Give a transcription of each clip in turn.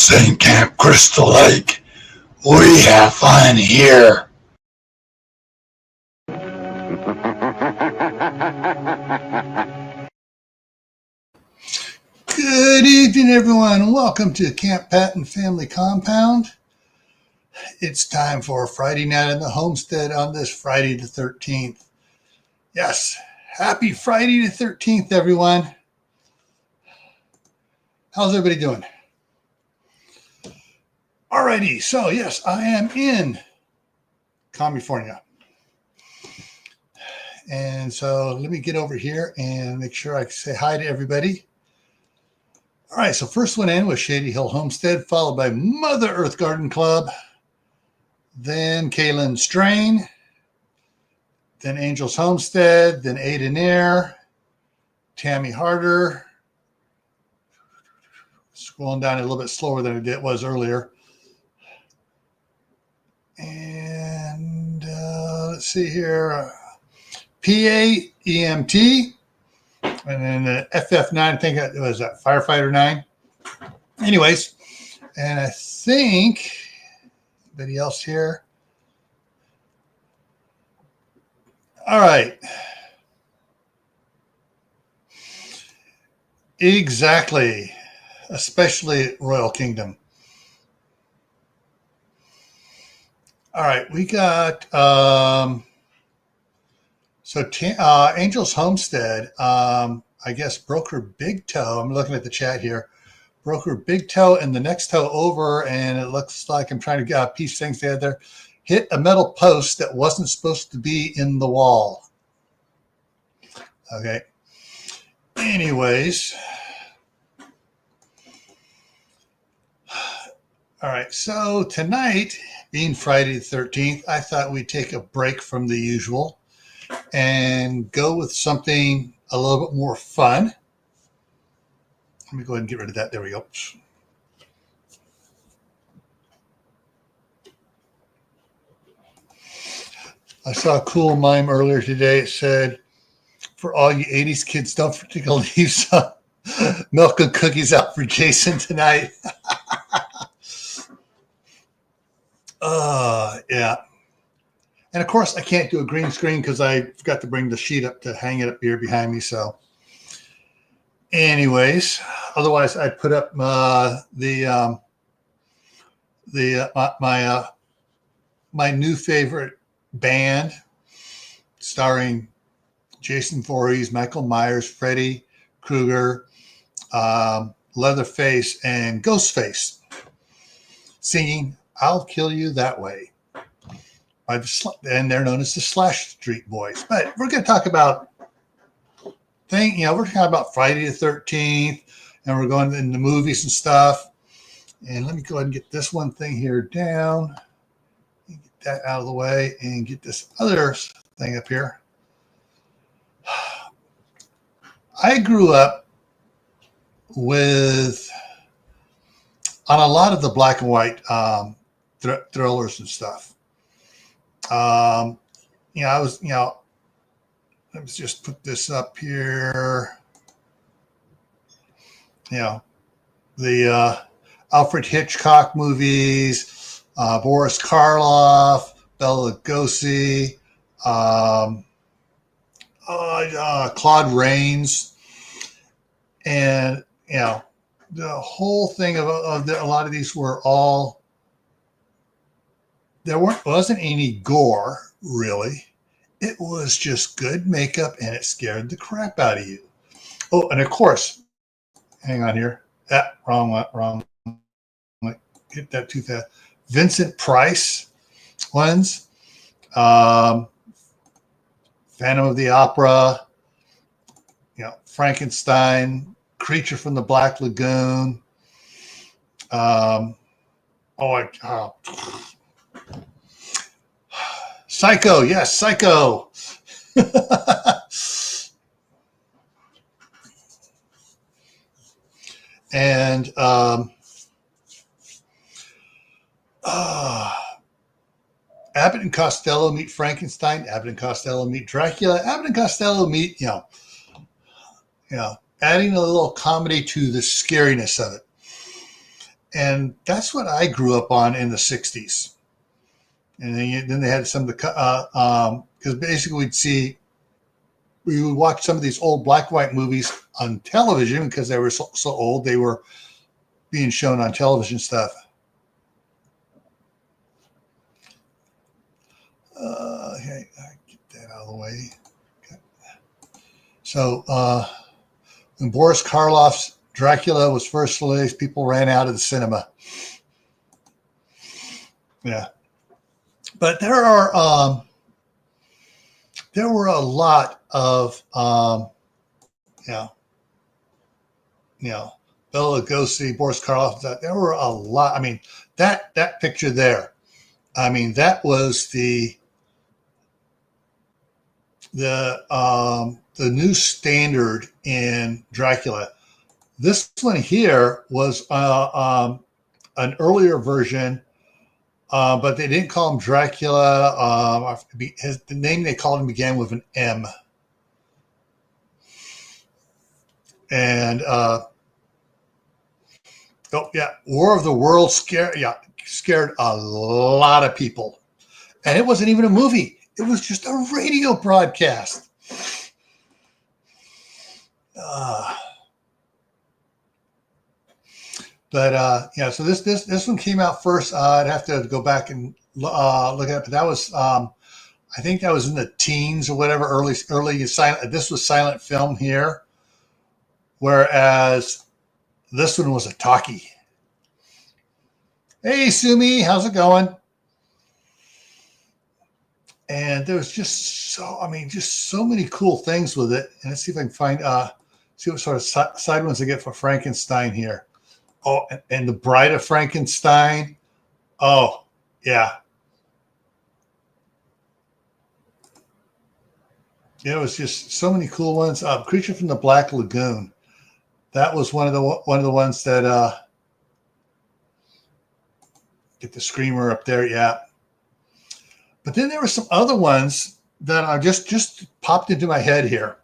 This ain't Camp Crystal Lake. We have fun here. Good evening, everyone. Welcome to Camppatton Family Compound. It's time for Friday night in the Homestead on this Friday the 13th. Yes, happy Friday the 13th, everyone. How's everybody doing? Alrighty, so yes, I am in California. And so let me get over here and make sure I say hi to everybody. All right, so first one in was Shady Hill Homestead, followed by Mother Earth Garden Club, then Kaylin Strain, then Angels Homestead, then Ada Nair, Tammy Harder. Scrolling down a little bit slower than it was earlier. And let's see here, PA EMT, and then the FF9, I think it was that Firefighter 9. Anyways, and I think anybody else here? All right. Exactly. Especially Royal Kingdom. All right, we got Angels Homestead. I guess broke her big toe. I'm looking at the chat here. Broke her big toe and the next toe over, and it looks like I'm trying to piece things together. Hit a metal post that wasn't supposed to be in the wall. Okay. Anyways. All right, so tonight, being Friday the 13th, I thought we'd take a break from the usual and go with something a little bit more fun. Let me go ahead and get rid of that. There we go. I saw a cool mime earlier today. It said, for all you 80s kids, don't forget to leave some milk and cookies out for Jason tonight. Yeah. And of course, I can't do a green screen because I forgot to bring the sheet up to hang it up here behind me. So, anyways, otherwise, I'd put up my new favorite band, starring Jason Voorhees, Michael Myers, Freddy Krueger, Leatherface, and Ghostface, singing "I'll Kill You That Way." And they're known as the Slash Street Boys. But we're going to talk about we're talking about Friday the 13th, and we're going into movies and stuff. And let me go ahead and get this one thing here down, get that out of the way, and get this other thing up here. I grew up on a lot of the black and white thrillers and stuff. Let's just put this up here. The Alfred Hitchcock movies, Boris Karloff, Bela Lugosi, Claude Rains, and the whole thing of a lot of these were all. There wasn't any gore, really. It was just good makeup, and it scared the crap out of you. Oh, and of course, hang on here. Wrong. Get that too fast. Vincent Price ones. Phantom of the Opera. Frankenstein. Creature from the Black Lagoon. Psycho, yes, Psycho. And Abbott and Costello meet Frankenstein. Abbott and Costello meet Dracula. Abbott and Costello meet, adding a little comedy to the scariness of it. And that's what I grew up on in the 60s. And then they had some of the, because basically we would watch some of these old black and white movies on television because they were so old. They were being shown on television stuff. Okay, get that out of the way. Okay. So when Boris Karloff's Dracula was first released, people ran out of the cinema. Yeah, but there were a lot of Bela Lugosi, Boris Karloff. There were a lot. I mean, that picture there. I mean, that was the new standard in Dracula. This one here was an earlier version, but they didn't call him Dracula. The name they called him began with an M. And War of the Worlds scared a lot of people, and it wasn't even a movie. It was just a radio broadcast. So this one came out first. I'd have to go back and look at it, but that was I think that was in the teens or whatever, early silent. This was silent film here, whereas this one was a talkie. Hey, Sumi, how's it going? And there was just so many cool things with it. And let's see if I can find see what sort of side ones I get for Frankenstein here. Oh, and the Bride of Frankenstein. Oh, yeah. It was just so many cool ones. Creature from the Black Lagoon. That was one of the ones that get the screamer up there. Yeah. But then there were some other ones that are just popped into my head here.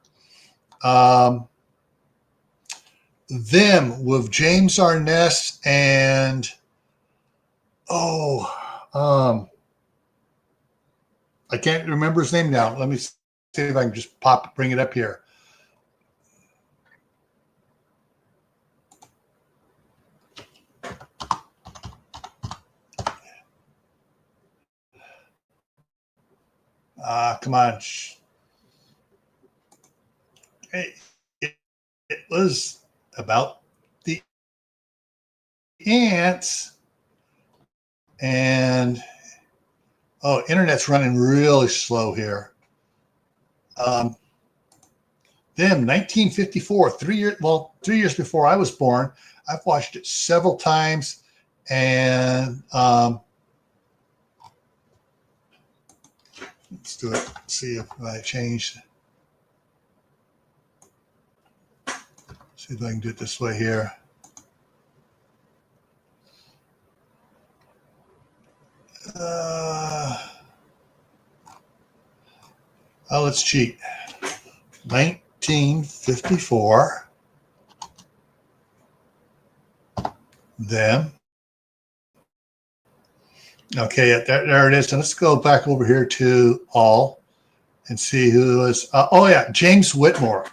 Them with James Arness and I can't remember his name now. Let me see if I can just bring it up here. Come on. It was about the ants, and internet's running really slow here. Them 1954, 3 years before I was born. I've watched it several times, and let's do it. See if I changed. See if I can do it this way here. Let's cheat. 1954. Them. Okay, there it is. So let's go back over here to all and see who was. James Whitmore.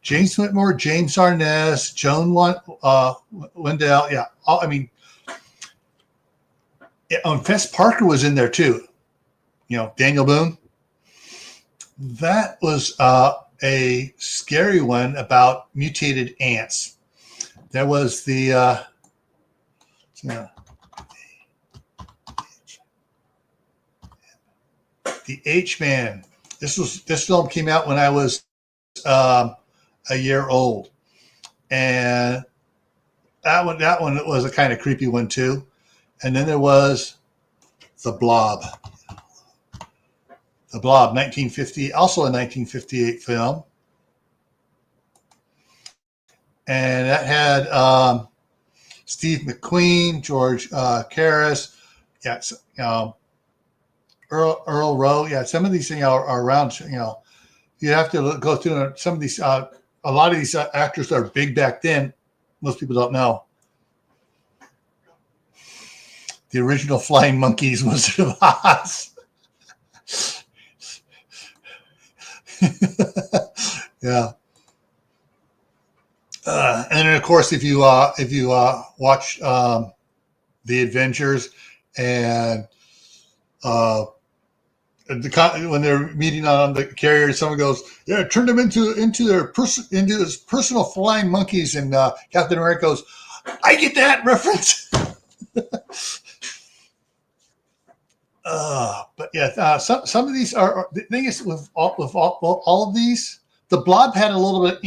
James Whitmore, James Arness, Joan Wendell. Yeah, Fess Parker was in there too. Daniel Boone. That was a scary one about mutated ants. There was the H-Man. This film came out when I was a year old, and that one was a kind of creepy one too. And then there was the Blob. The Blob, 1950, also a 1958 film, and that had Steve McQueen, George Karras, Earl Rowe. Yeah, some of these things are around. You have to go through some of these. A lot of these actors are big back then. Most people don't know. the original flying monkeys, Wizard of Oz. Yeah. And then, of course, if you watch The Adventures and when they're meeting on the carrier, someone goes, "Yeah, turn them into his personal flying monkeys," and Captain America goes, "I get that reference." But yeah, some of these are the thing is with all of these. The Blob had a little bit.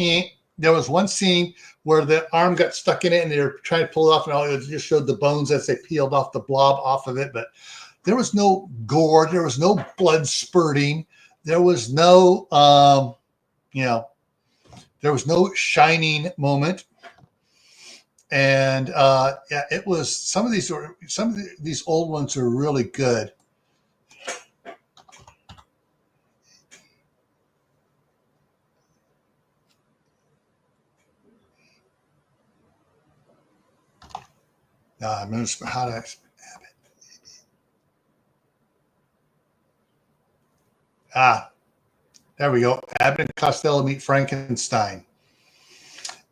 There was one scene where the arm got stuck in it, and they were trying to pull it off, and all it just showed the bones as they peeled off the blob off of it. But there was no gore. There was no blood spurting. There was no, there was no shining moment. And yeah, it was some of these old ones are really good. I'm going to how to. There we go. Abbott and Costello Meet Frankenstein.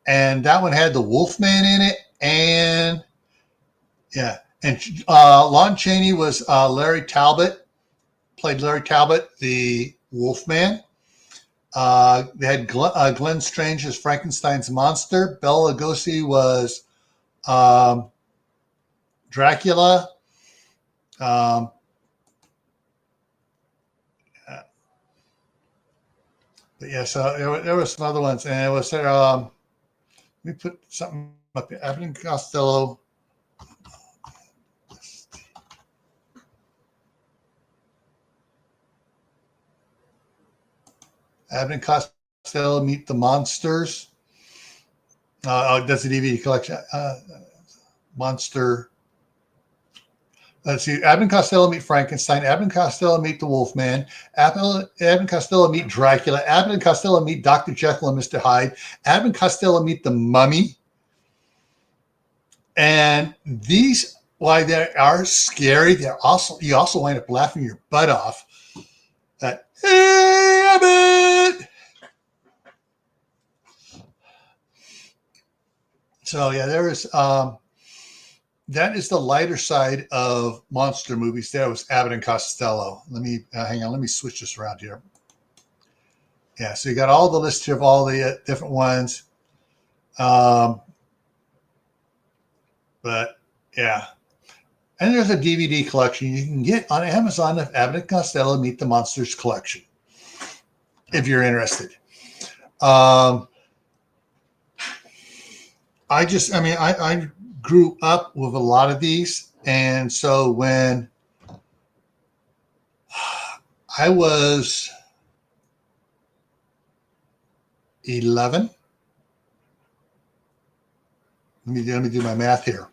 And that one had the Wolfman in it. And yeah. And Lon Chaney was Larry Talbot, played Larry Talbot, the Wolfman. They had Glenn Strange as Frankenstein's monster. Bela Lugosi was Dracula. But yeah, so there were some other ones, and it was there. Let me put something up here. Abbott and Costello. Abbott and Costello Meet the Monsters. That's a DVD collection. Monster. Let's see. Abbott and Costello Meet Frankenstein. Abbott and Costello Meet the Wolfman. Abbott and Costello Meet Dracula. Abbott and Costello Meet Dr. Jekyll and Mr. Hyde. Abbott and Costello Meet the Mummy. And these, while they are scary, you also wind up laughing your butt off. Hey, Abbott! So yeah, there is. That is the lighter side of monster movies. There was Abbott and Costello. Let me hang on. Let me switch this around here. Yeah, so you got all the list here of all the different ones. But yeah, and there's a DVD collection you can get on Amazon of Abbott and Costello Meet the Monsters collection, if you're interested. I grew up with a lot of these, and so when I was 11, let me do my math here.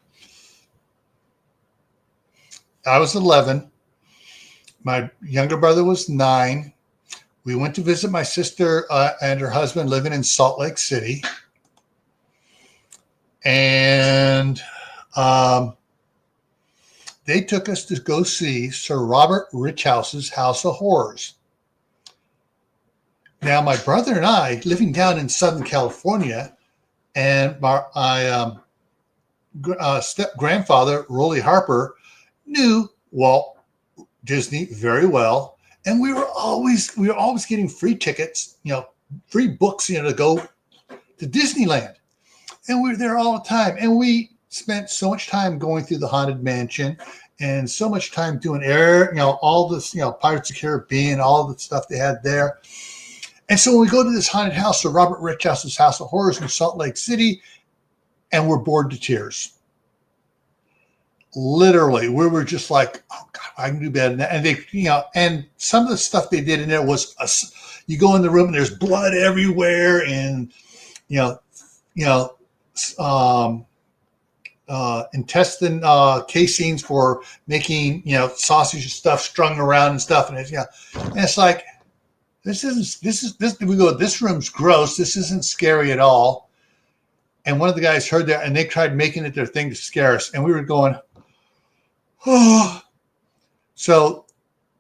I was 11. My younger brother was 9. We went to visit my sister and her husband living in Salt Lake City. And they took us to go see Sir Robert Richhouse's House of Horrors. Now, my brother and I, living down in Southern California, and my step-grandfather, Rolly Harper, knew Walt Disney very well. And we were always getting free tickets, free books, to go to Disneyland. And we were there all the time. And we spent so much time going through the Haunted Mansion and so much time doing all this, Pirates of the Caribbean, all the stuff they had there. And so when we go to this haunted house, so Robert Richhouse's House of Horrors in Salt Lake City, and we're bored to tears. Literally, we were just like, oh God, I can do better than that. And they, and some of the stuff they did in there was, you go in the room and there's blood everywhere, and intestine casings for making sausage and stuff strung around and stuff, and it's like this we go, this room's gross, this isn't scary at all. And one of the guys heard that, and they tried making it their thing to scare us, and we were going, So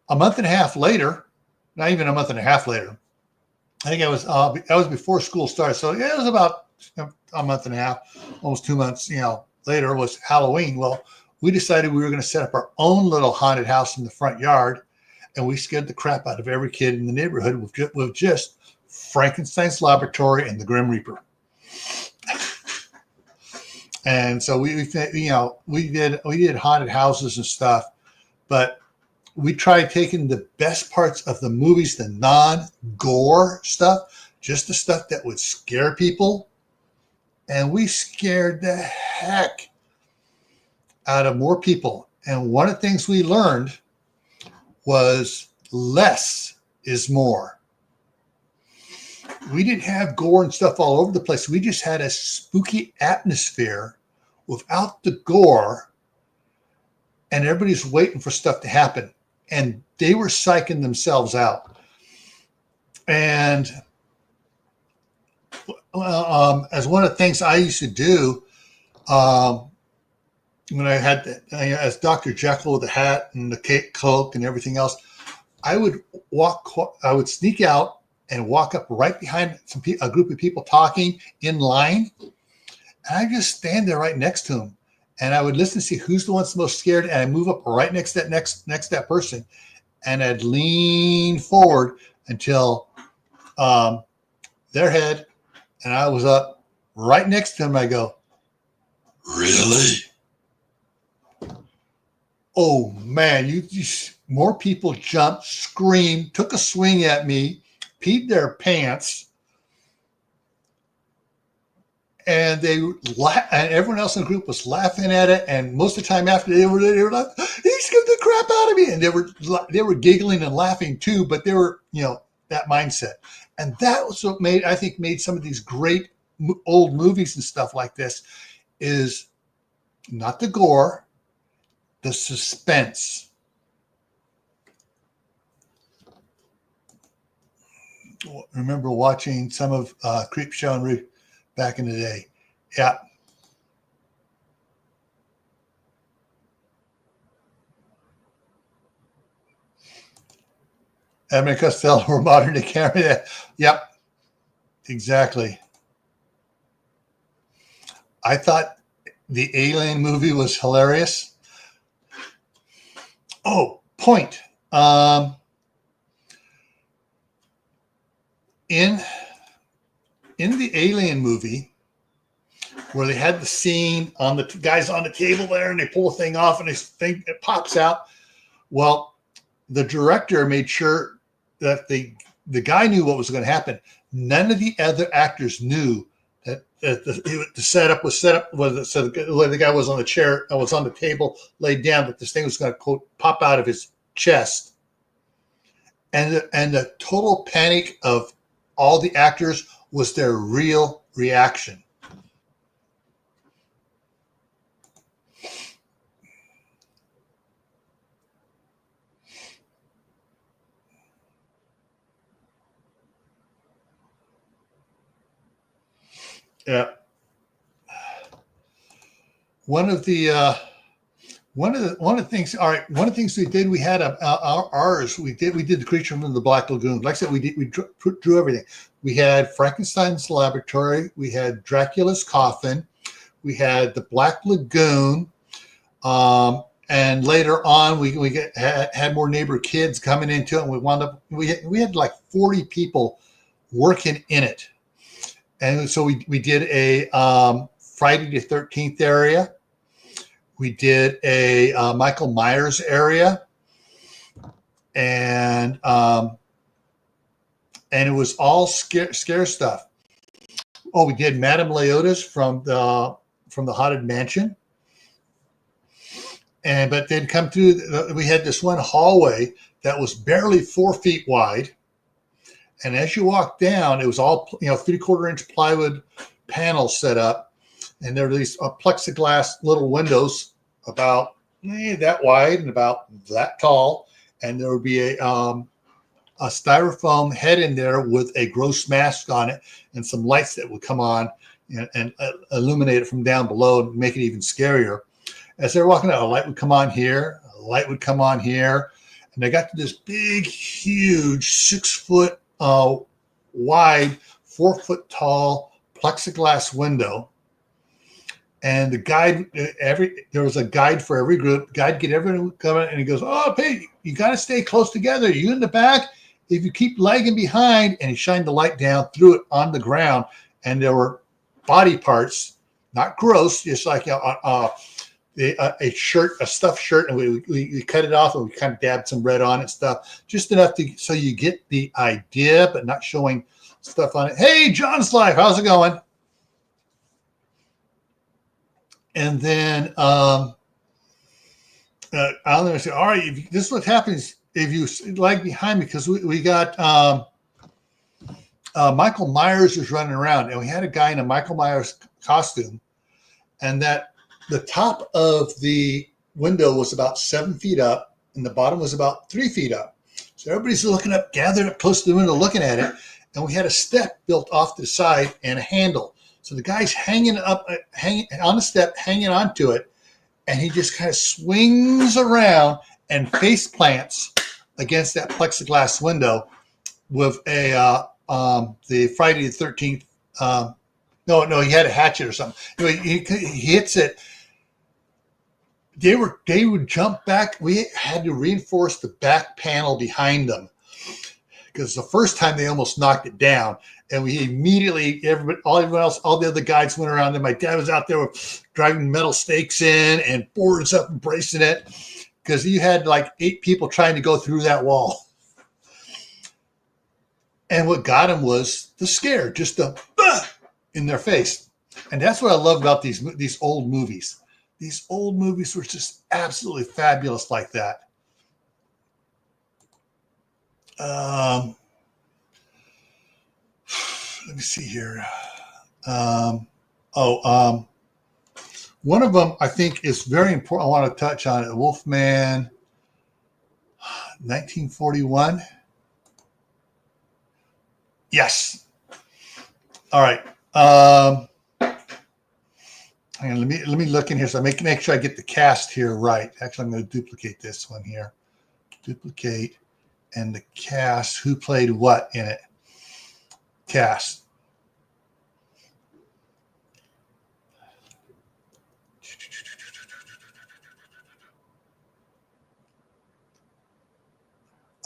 a month and a half later, not even a month and a half later, I think that was before school started. So yeah, it was about a month and a half, almost 2 months, later was Halloween. Well, we decided we were going to set up our own little haunted house in the front yard, and we scared the crap out of every kid in the neighborhood with just Frankenstein's Laboratory and the Grim Reaper. And so we did haunted houses and stuff, but we tried taking the best parts of the movies, the non-gore stuff, just the stuff that would scare people, and we scared the heck out of more people. And one of the things we learned was less is more. We didn't have gore and stuff all over the place. We just had a spooky atmosphere without the gore, and everybody's waiting for stuff to happen. And they were psyching themselves out. And as one of the things I used to do when I had as Dr. Jekyll with the hat and the cloak and everything else, I would sneak out and walk up right behind a group of people talking in line, and I just stand there right next to them, and I would listen to see who's the one that's most scared, and I move up right next to that person, and I'd lean forward until their head, and I was up right next to them. I go, "Really?" Oh man, more people jumped, screamed, took a swing at me, peed their pants, and and everyone else in the group was laughing at it. And most of the time after they were like, "He scared the crap out of me," and they were giggling and laughing too. But they were, that mindset, and that was what made some of these great old movies and stuff like this is not the gore. The suspense. Remember watching some of Creepshow and Ruth back in the day. Yeah. Abbott and Costello were modern to carry that. Yep. Exactly. I thought the Alien movie was hilarious. Oh, point. In the Alien movie, where they had the scene on the guys on the table there, and they pull a thing off, and it pops out. Well, the director made sure that the guy knew what was going to happen. None of the other actors knew that the setup was set up. So the guy was on the chair, was on the table, laid down, that this thing was going to, quote, pop out of his chest. And the total panic of all the actors was their real reaction. Yeah. One of the things. All right. One of the things we did. We had ours. We did the Creature from the Black Lagoon. Like I said, we drew everything. We had Frankenstein's Laboratory. We had Dracula's Coffin. We had the Black Lagoon. And later on, we had more neighbor kids coming into it, and we wound up. We had like 40 people working in it. And so we did a Friday the 13th area. We did a Michael Myers area, and it was all scare stuff. Oh, we did Madame Leota's from the Haunted Mansion, but they'd come through. We had this one hallway that was barely 4 feet wide. And as you walk down, it was all 3/4 inch plywood panels set up, and there were these plexiglass little windows about that wide and about that tall, and there would be a styrofoam head in there with a gross mask on it, and some lights that would come on and illuminate it from down below and make it even scarier. As they're walking out, a light would come on here, a light would come on here, and they got to this big, huge 6-foot wide, 4-foot tall plexiglass window. And the guide, there was a guide for every group. Guide get everyone coming, and he goes, "Oh, hey, you got to stay close together. You in the back. If you keep lagging behind," and he shined the light down, threw it on the ground, and there were body parts, not gross, just like a shirt, a stuffed shirt, and we cut it off and we kind of dabbed some red on it, stuff, just enough so you get the idea, but not showing stuff on it. Hey, John's Life, how's it going? And then I'll never say, all right, this is what happens if you lag behind me, because we got Michael Myers was running around, and we had a guy in a Michael Myers costume, and that the top of the window was about 7 feet up, and the bottom was about 3 feet up. So everybody's looking up, gathered up close to the window, looking at it, and we had a step built off to the side and a handle. So the guy's hanging on the step, hanging onto it, and he just kind of swings around and face plants against that plexiglass window with the Friday the 13th. No, he had a hatchet or something. Anyway, he hits it. They would jump back. We had to reinforce the back panel behind them, because the first time they almost knocked it down, and we immediately, everyone else, all the other guides went around, and my dad was out there driving metal stakes in and boards up and bracing it, because you had like 8 people trying to go through that wall. And what got him was the scare, just the in their face. And that's what I love about these old movies. These old movies were just absolutely fabulous like that. Let me see here. One of them I think is very important. I want to touch on it. Wolfman, 1941. Yes. All right. Hang on, let me look in here so I make sure I get the cast here right. Actually, I'm going to duplicate this one here. Duplicate, and the cast, who played what in it. Cast.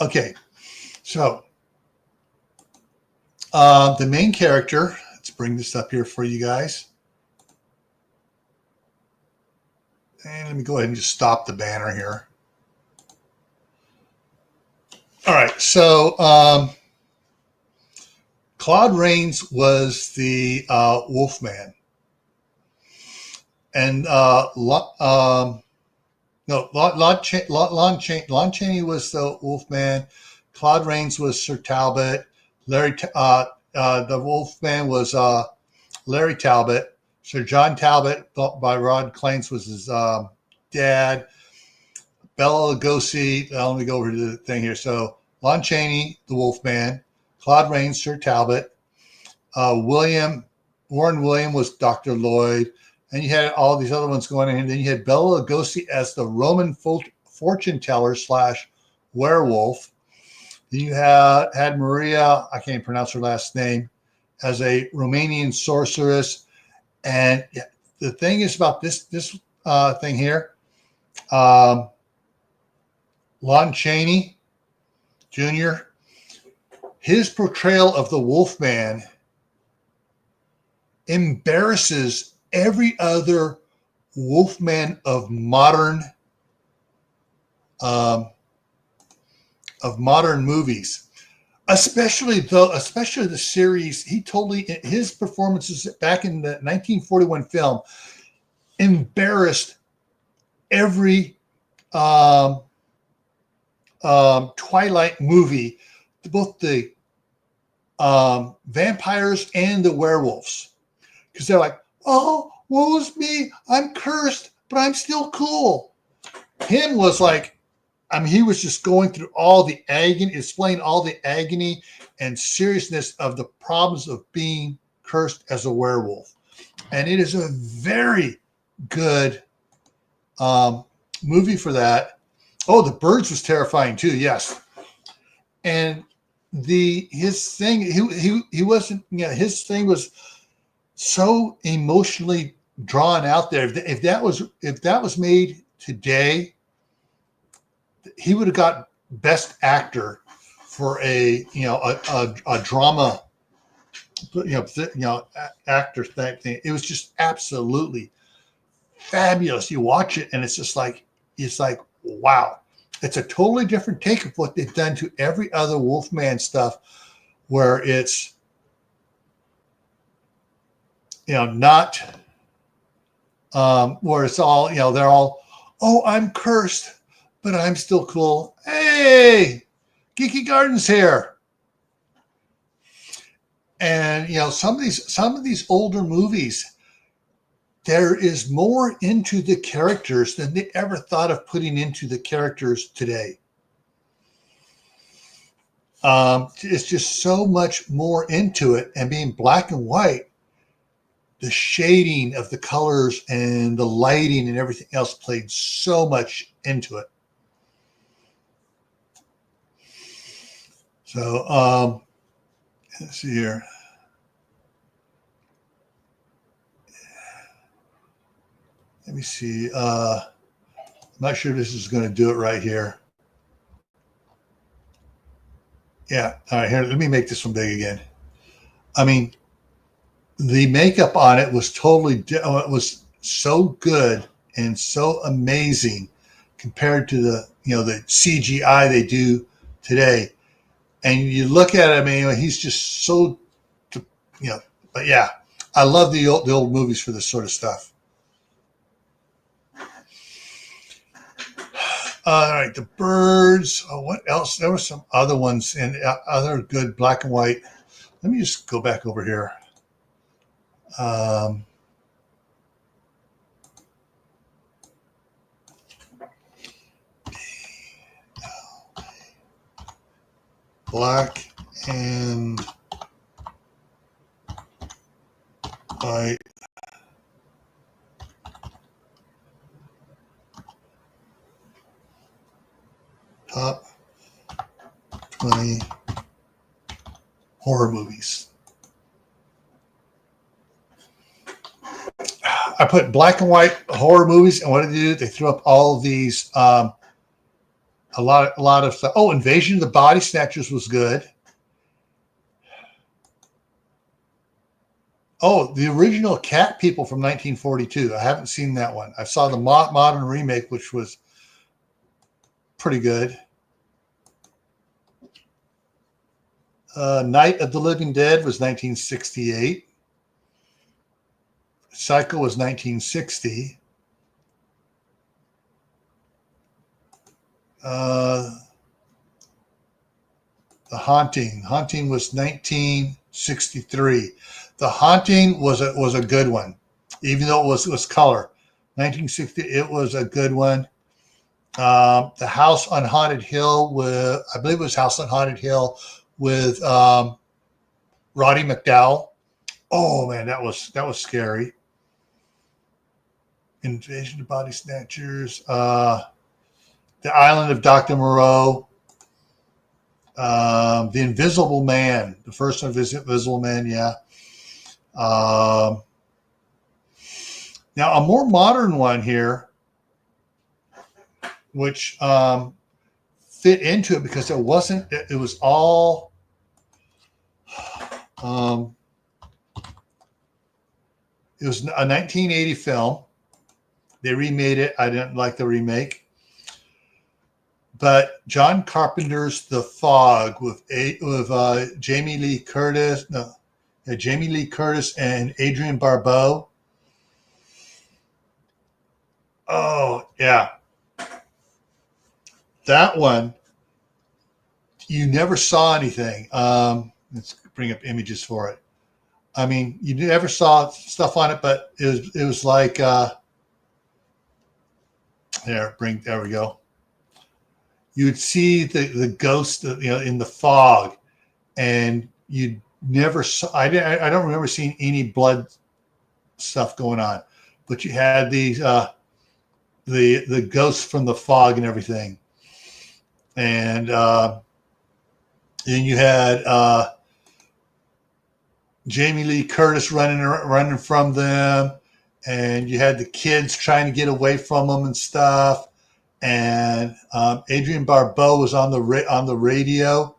Okay, so the main character, let's bring this up here for you guys. And let me go ahead and just stop the banner here. All right, so Claude Rains was the Wolfman. And Lon Chaney was the Wolfman. Claude Rains was Sir Talbot. The Wolfman was Larry Talbot. Sir John Talbot, by Rod Claims, was his dad. Bela Lugosi, let me go over to the thing here. So Lon Chaney, the Wolfman. Claude Rains, Sir Talbot. Warren William was Dr. Lloyd. And you had all these other ones going in. And then you had Bela Lugosi as the Roman fortune teller / werewolf. Then you had Maria, I can't pronounce her last name, as a Romanian sorceress. And the thing is about this thing here, Lon Chaney Jr., his portrayal of the Wolfman embarrasses every other Wolfman of modern movies. Especially the series, his performances back in the 1941 film embarrassed every Twilight movie, both the vampires and the werewolves, because they're like, oh, woe's me, I'm cursed, but I'm still cool. Him was like, he was just going through all the agony, explaining all the agony and seriousness of the problems of being cursed as a werewolf. And it is a very good movie for that. Oh, The Birds was terrifying too. Yes, and his thing he wasn't. Yeah, his thing was so emotionally drawn out there. If that was made today, he would have got Best Actor for a drama actor type thing. It was just absolutely fabulous. You watch it and it's like wow. It's a totally different take of what they've done to every other Wolfman stuff, where it's not where it's all they're all, oh, I'm cursed, but I'm still cool. Hey, Geeky Gardens here. And some of these older movies, there is more into the characters than they ever thought of putting into the characters today. It's just so much more into it, and being black and white, the shading of the colors and the lighting and everything else played so much into it. So let's see here. Let me see. I'm not sure this is going to do it right here. Yeah. All right. Here, let me make this one big again. I mean, the makeup on it was it was so good and so amazing compared to the CGI they do today. And you look at him, and he's just so, but yeah, I love the old movies for this sort of stuff. All right, The Birds. Oh, what else? There were some other ones and other good black and white. Let me just go back over here. Black and white. Top 20 horror movies. I put black and white horror movies, and what did they do? They threw up all of these, a lot of stuff. Oh, Invasion of the Body Snatchers was good. Oh, the original Cat People from 1942. I haven't seen that one. I saw the modern remake, which was pretty good. Night of the Living Dead was 1968. Psycho was 1960. The Haunting was 1963. The Haunting was a good one, even though it was color. 1960, it was a good one. The House on Haunted Hill I believe it was House on Haunted Hill with Roddy McDowell. Oh man, that was scary. Invasion of Body Snatchers. The Island of Dr. Moreau. The Invisible Man, the first Invisible Man, yeah. Now a more modern one here, which fit into it because it was all it was a 1980 film. They remade it. I didn't like the remake. But John Carpenter's The Fog with Jamie Lee Curtis and Adrienne Barbeau. Oh yeah, that one. You never saw anything. Let's bring up images for it. I mean, you never saw stuff on it, but it was like there we go. You'd see the ghost, in the fog, and you never saw. I don't remember seeing any blood stuff going on, but you had these the ghosts from the fog and everything. And then you had Jamie Lee Curtis running from them, and you had the kids trying to get away from them and stuff. And Adrienne Barbeau was on the radio.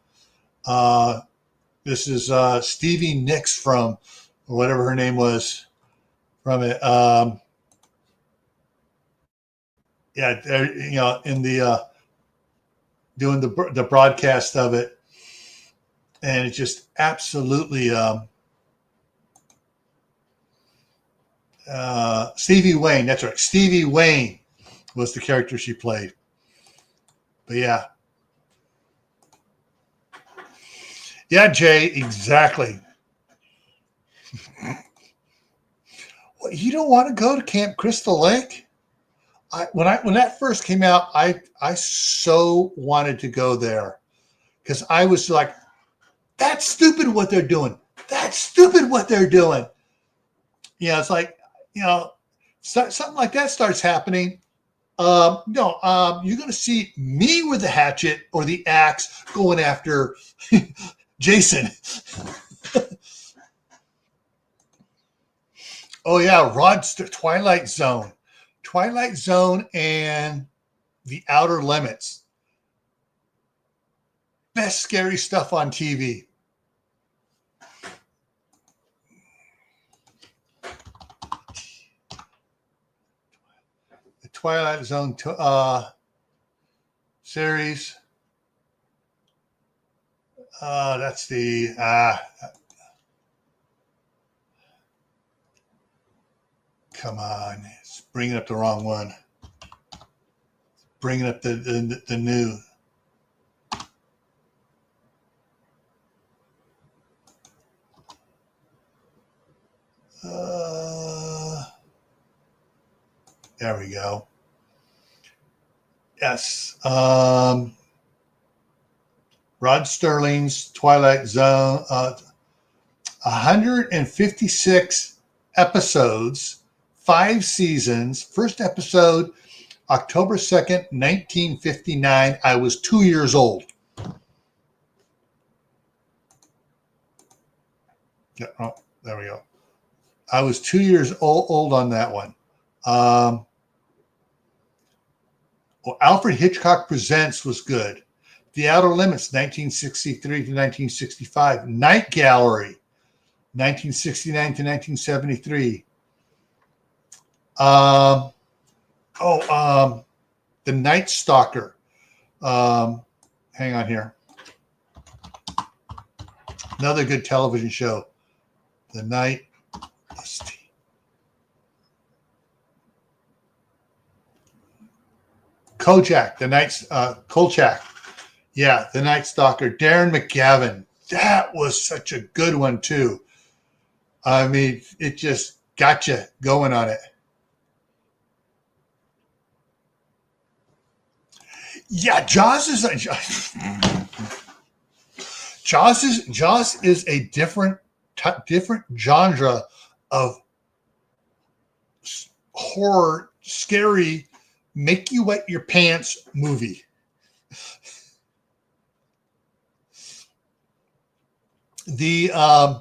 This is Stevie Nicks from, or whatever her name was, from it. In the doing the broadcast of it, and it just absolutely Stevie Wayne. That's right, Stevie Wayne was the character she played. But yeah, Jay, exactly. Well, you don't want to go to Camp Crystal Lake? When that first came out, I so wanted to go there, because I was like, that's stupid what they're doing. That's stupid what they're doing. It's like, something like that starts happening. You're going to see me with the hatchet or the axe going after Jason. Oh yeah, Twilight Zone and The Outer Limits. Best scary stuff on TV. The Twilight Zone series. That's the come on, it's bringing up the wrong one. Bringing up the new. There we go. Yes. Rod Sterling's Twilight Zone. 156 episodes, 5 seasons. First episode, October 2nd, 1959. I was 2 years old. Yeah, oh, there we go. I was 2 years old on that one. Alfred Hitchcock Presents was good. The Outer Limits, 1963 to 1965. Night Gallery, 1969 to 1973. The Night Stalker. Hang on here. Another good television show. The Night. Kolchak, Kolchak. Yeah, The Night Stalker. Darren McGavin. That was such a good one too. I mean, it just got you going on it. Yeah, Jaws is a different genre of horror, scary, make you wet your pants movie. Because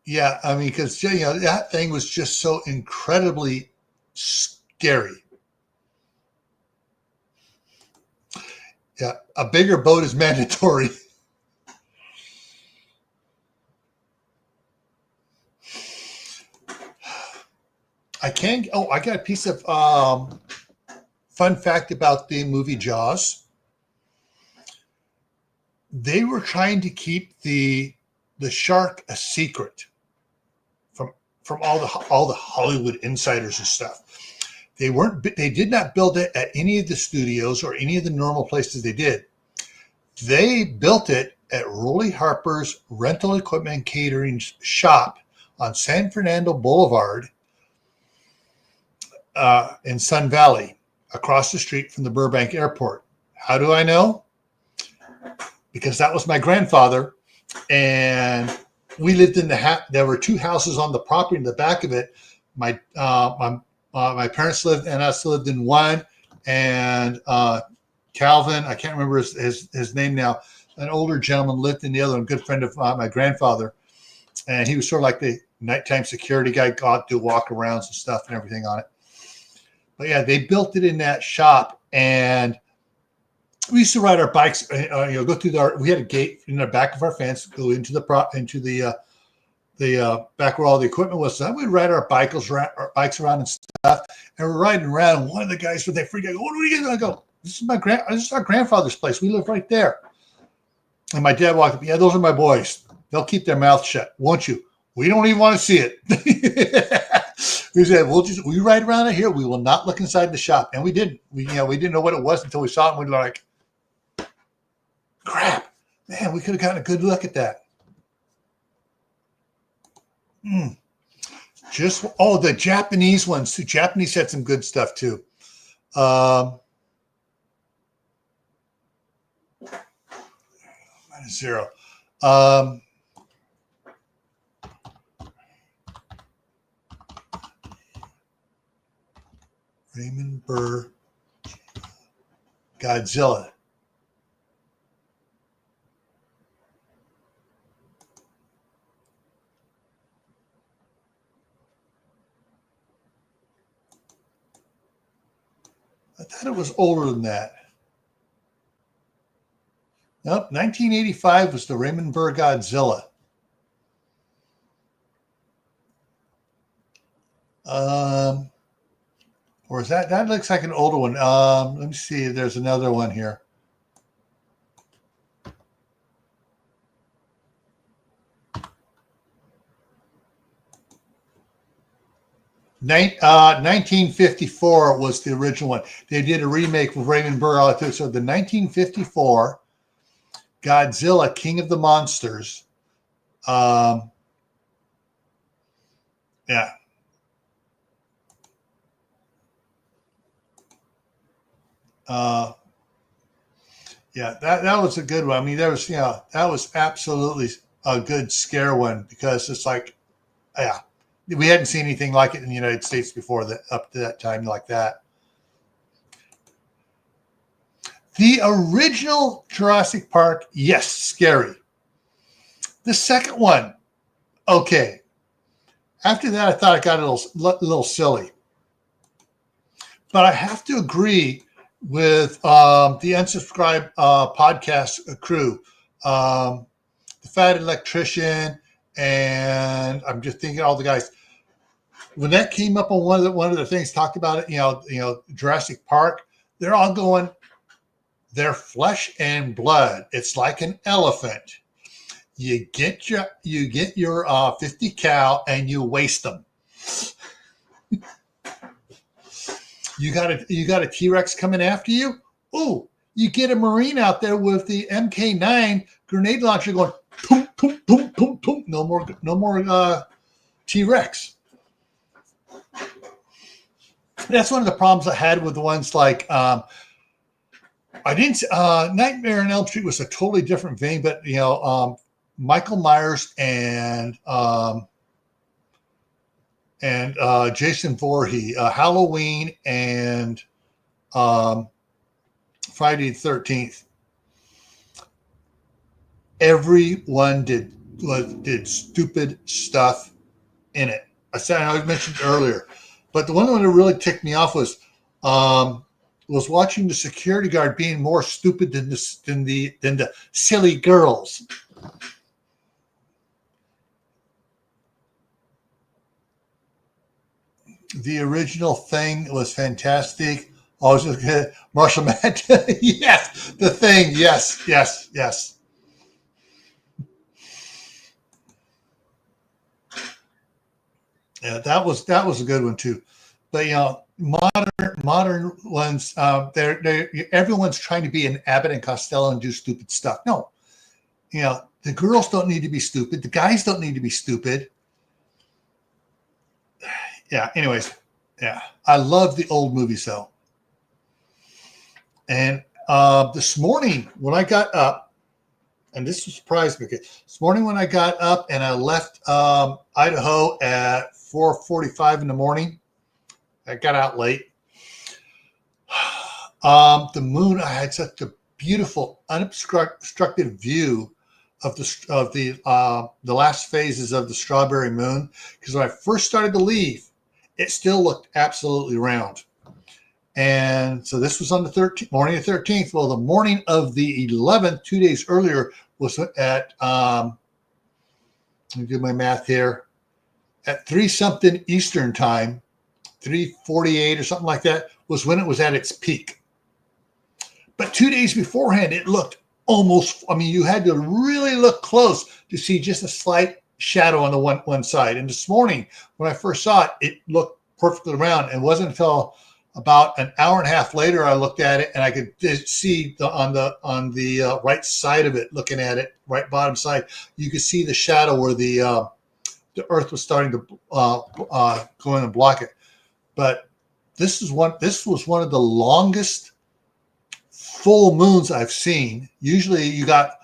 that thing was just so incredibly scary. Yeah, a bigger boat is mandatory. I got a piece of fun fact about the movie Jaws. They were trying to keep the shark a secret from all the Hollywood insiders and stuff. They did not build it at any of the studios or any of the normal places they did. They built it at Rolly Harper's rental equipment and catering shop on San Fernando Boulevard in Sun Valley, across the street from the Burbank Airport. How do I know? Because that was my grandfather, and we lived in there were 2 houses on the property in the back of it. My parents lived and us lived in one, and Calvin, I can't remember his name now, an older gentleman lived in the other one, a good friend of my grandfather. And he was sort of like the nighttime security guy, got to do walk-arounds and stuff and everything on it. But yeah, they built it in that shop, and we used to ride our bikes. Go through we had a gate in the back of our fence, go into the back where all the equipment was. So we'd ride our bikes around and stuff. And we're riding around. And one of the guys with that freak, I go, "What are we doing?" I go, "This is our grandfather's place. We live right there." And my dad walked up. "Yeah, those are my boys. They'll keep their mouth shut, won't you? We don't even want to see it." He said, "We ride around it here. We will not look inside the shop." And we didn't. We didn't know what it was until we saw it. And we were like, "Crap, man, we could have gotten a good look at that." The Japanese ones. The Japanese had some good stuff too. -0. Raymond Burr Godzilla. I thought it was older than that. Nope, 1985 was the Raymond Burr Godzilla. Or is that looks like an older one. Let me see. There's another one here. Nin 1954 was the original one. They did a remake with Raymond Burr all too. So the 1954 Godzilla, King of the Monsters. Yeah. Yeah, that was a good one. I mean, that was absolutely a good scare one, because it's like, yeah, we hadn't seen anything like it in the United States before that, up to that time, like that. The original Jurassic Park, yes, scary. The second one, okay. After that, I thought it got a little silly. But I have to agree with the Unsubscribed podcast crew, the Fat Electrician, and I'm just thinking all the guys. When that came up on one of the things, talked about it, Jurassic Park, they're all going, they're flesh and blood. It's like an elephant. You get your 50 cal and you waste them. You got a T-Rex coming after you. Oh, you get a Marine out there with the MK9 grenade launcher going, boom, boom, boom, boom, boom. No more T-Rex. That's one of the problems I had with the ones like Nightmare on Elm Street was a totally different vein, but Michael Myers and Jason Voorhees, Halloween and Friday the 13th. Everyone did stupid stuff in it. I mentioned earlier, but the one that really ticked me off was watching the security guard being more stupid than the silly girls. The original Thing was fantastic. Marshall Matt. Yes, The Thing. Yes. Yeah, that was a good one too. But modern ones, everyone's trying to be an Abbott and Costello and do stupid stuff. No, the girls don't need to be stupid. The guys don't need to be stupid. Yeah. Anyways, yeah, I love the old movies though. And this morning when I got up, and this surprised me. Okay, this morning when I got up and I left Idaho at 4:45 in the morning, I got out late. The moon, I had such a beautiful, unobstructed view of the last phases of the strawberry moon. Because when I first started to leave, it still looked absolutely round. And so this was on the 13th, morning of the 13th. Well, the morning of the 11th, 2 days earlier, was at, let me do my math here, at 3 something Eastern time, 3:48 or something like that, was when it was at its peak. But 2 days beforehand, it looked almost, I mean, you had to really look close to see just a slight shadow on the one side. And this morning, when I first saw it, it looked perfectly round. And it wasn't until about an hour and a half later I looked at it and I could see on the right side of it, looking at it, right bottom side, you could see the shadow where the Earth was starting to go in and block it. But this was one of the longest full moons I've seen. Usually you got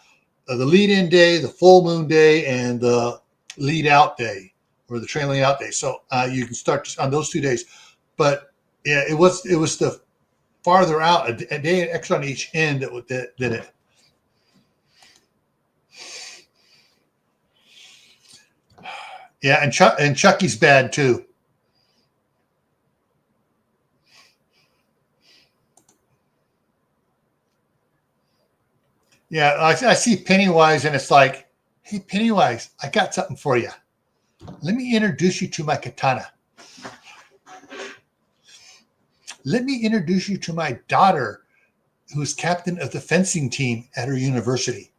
the lead-in day, the full moon day, and the lead-out day, or the trailing out day. So you can start on those 2 days. But yeah, it was the farther out, a day extra on each end that did it. Yeah, and Chucky's bad too. Yeah, I see Pennywise, and it's like, hey, Pennywise, I got something for you. Let me introduce you to my katana. Let me introduce you to my daughter, who is captain of the fencing team at her university.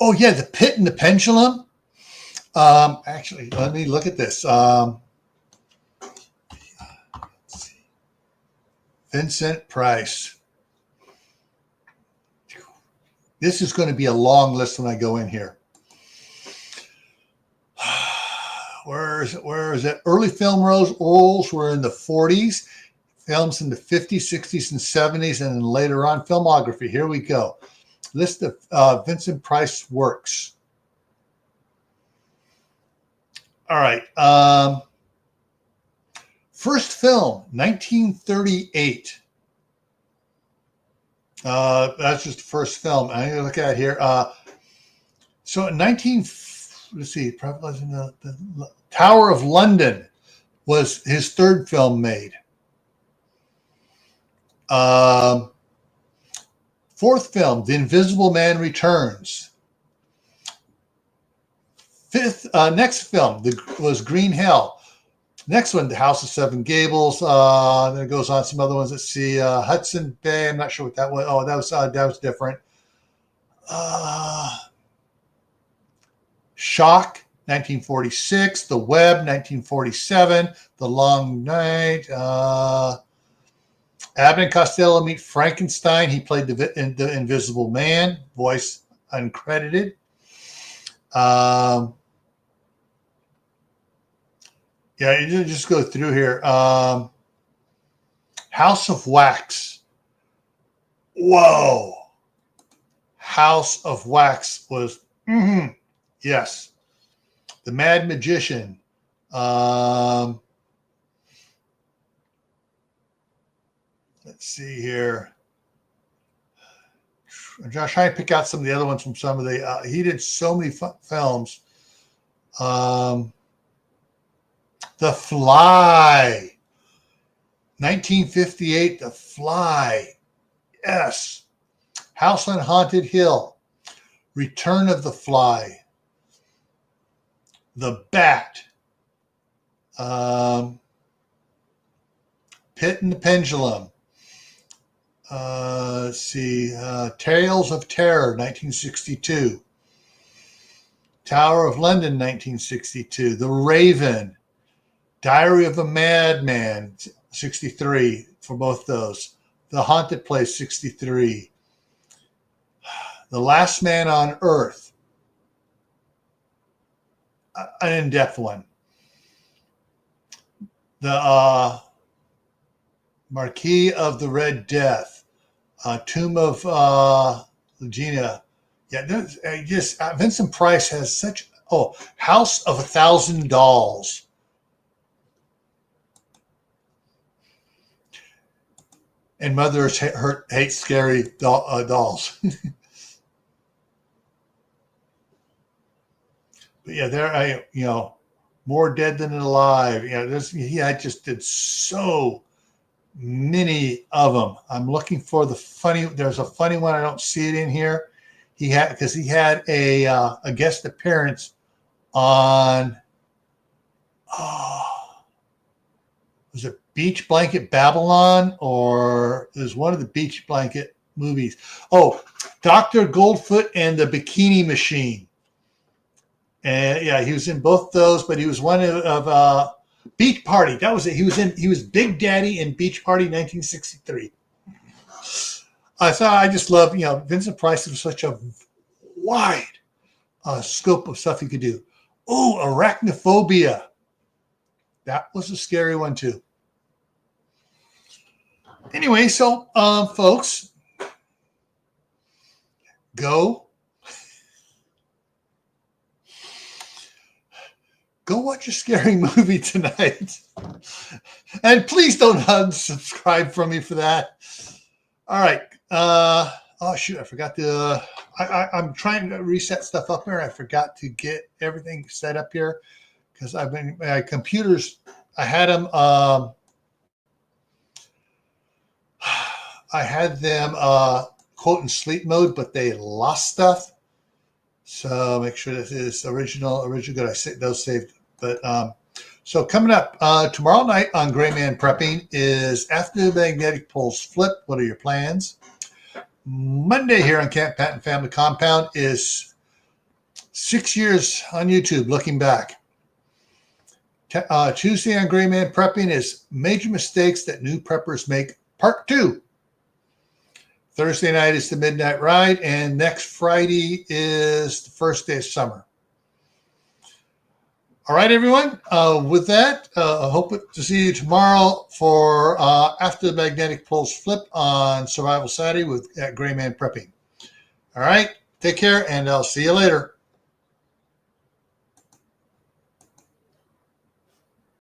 Oh, yeah, the pit and the pendulum. Actually, let me look at this. Let's see. Vincent Price. This is going to be a long list when I go in here. Where is it? Early film roles were in the 40s, films in the 50s, 60s, and 70s, and then later on filmography. Here we go. List of Vincent Price works. All right. First film, 1938. That's just the first film. I'm going to look at it here. So in let's see, the Tower of London was his third film made. Fourth film, The Invisible Man Returns. Next film was Green Hell. Next one, The House of Seven Gables. Then it goes on some other ones. Let's see, Hudson Bay. I'm not sure what that was. Oh, that was different. Shock, 1946. The Web, 1947. The Long Night. Abbott and Costello Meet Frankenstein. He played the Invisible Man, voice uncredited. Yeah, you just go through here. House of Wax. Whoa. House of Wax was, yes. The Mad Magician. Let's see here. I'm just trying to pick out some of the other ones from some of the, he did so many films. The Fly, 1958, The Fly, yes. House on Haunted Hill, Return of the Fly, The Bat, Pit and the Pendulum, let's see, Tales of Terror, 1962, Tower of London, 1962, The Raven, Diary of a Madman, 63 for both those. The Haunted Place, 63. The Last Man on Earth, an in-depth one. The Marquis of the Red Death, Tomb of Legina. Yeah, just Vincent Price has such. Oh, House of 1,000 Dolls. and mothers hate scary dolls. But yeah, more dead than alive. I just did so many of them. I'm looking for there's a funny one. I don't see it in here. He had a guest appearance on, was it Beach Blanket Babylon, or it was one of the Beach Blanket movies? Oh, Dr. Goldfoot and the Bikini Machine. And yeah, he was in both those, but he was one of Beach Party. That was it. He was Big Daddy in Beach Party 1963. I just love, Vincent Price was such a wide scope of stuff he could do. Oh, Arachnophobia. That was a scary one too. Anyway, so folks, go watch a scary movie tonight. And please don't unsubscribe from me for that. All right. Oh shoot, I forgot to I'm trying to reset stuff up here. I forgot to get everything set up here because my computers, I had them quote in sleep mode, but they lost stuff. So make sure this is original good. I saved those saved. But so coming up tomorrow night on Gray Man Prepping is After the Magnetic Poles Flip. What are your plans? Monday here on Camppatton Family Compound is 6 years on YouTube, looking back. Tuesday on Gray Man Prepping is Major Mistakes That New Preppers Make, Part 2. Thursday night is the Midnight Ride, and next Friday is the first day of summer. All right, everyone. With that, I hope to see you tomorrow for After the Magnetic Poles Flip on Survival Saturday at Gray Man Prepping. All right, take care, and I'll see you later.